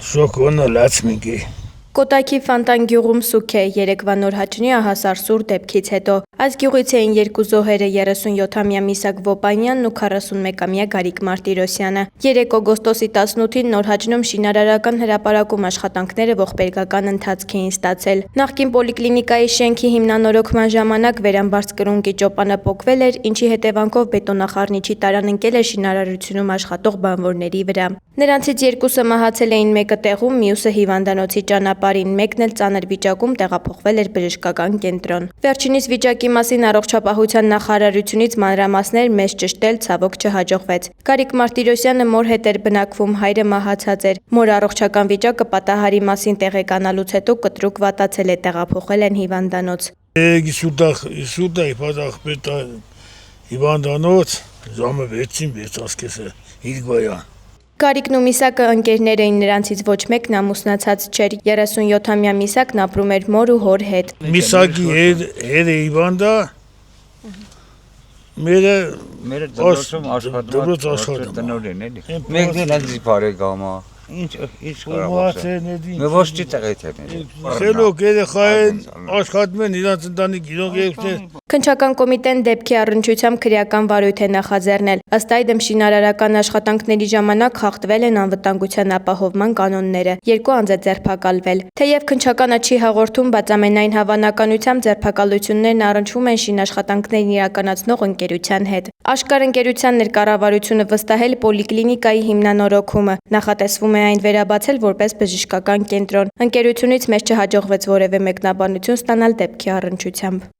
Շոկոնը լացմինքի։ Կոտայքի Ֆանտան գյուղում սուք է երեկվա նոր հաճնի ահասար սուր դեպքից հետո։ Այս գյուղից էին երկու զոհերը 37-ամյա Միսակ Վոպանյանն ու 41-ամյա Գարիկ Մարտիրոսյանը։ 3 օգոստոսի 18-ին նոր հաճնում շինարարական հրապարակում աշխատանքները ողբերգական ընթացք էին ստացել։ Նախկին պոլիկլինիկայի շենքի հիմնանորոգման ժամանակ վերամբարձ կրունկի ճոպանը պոկվել էր, ինչի հետևանքով բետոնախառնիչի տարան ընկել է շինարարությունում աշխատող բանվորների վրա։ Նրանցից երկուսը մահացել էին մեկը տեղում, մյուսը հիվանդանոցի ճանապարհին, մեկն էլ ծանր վիճակում տեղափոխվել էր բժշկական կենտրոն։ Վերջինիս վիճակի մասին առողջապահության նախարարությունից մանրամասներ մեզ ճշտել ցավոք չհաջողվեց։ Գարիկ Մարտիրոսյանը մոր հետ էր բնակվում, հայրը մահացած էր։ Մոր առողջական վիճակը պատահարի մասին տեղեկանալուց հետո կտրուկ վատացել է, տեղափոխել են հիվանդանոց։ Սուտա հիվանդանոց ժամը 6-ին վերցասկեսը Իրգոյան։ Գարիկն ու Միսակը ընկերներ էին, նրանցից ոչ մեկն ամուսնացած չէր։ 37-ամյա Միսակն ապրում էր մոր ու հոր հետ։ Միսակի հետ հիվանդա, Մեր դպրոց աշխատում էլի։ Մեկն էլ հենց բարեկամա։ Ինչ ոչ տղեթերն Խելոք երեխային աշխատում են իրանց ընտանիք իրոք երկներ։ Քննչական կոմիտեն դեպքի առնչությամբ քրեական վարույթ է նախաձեռնել։ Ըստ այդմ շինարարական աշխատանքների ժամանակ խախտվել են անվտանգության ապահովման կանոնները։ 2 անձ է ձերբակալվել։ Թեև քննչականը չի հաղորդում, բայց ամենայն հավանականությամբ ձերբակալություններն առնչվում են շինաշխատանքներն իրականացնող ընկերության հետ։ Աշկար ընկերության ներկառավարությունը վստահել պոլիկլինիկայի հիմնանորոգումը։ Նախատեսվում է այն վերաբացել որպես բժշկական կենտրոն։ Ընկերությունից մեզ չհաջողվեց որևէ մեկնաբանություն ստանալ դեպքի առնչությամբ։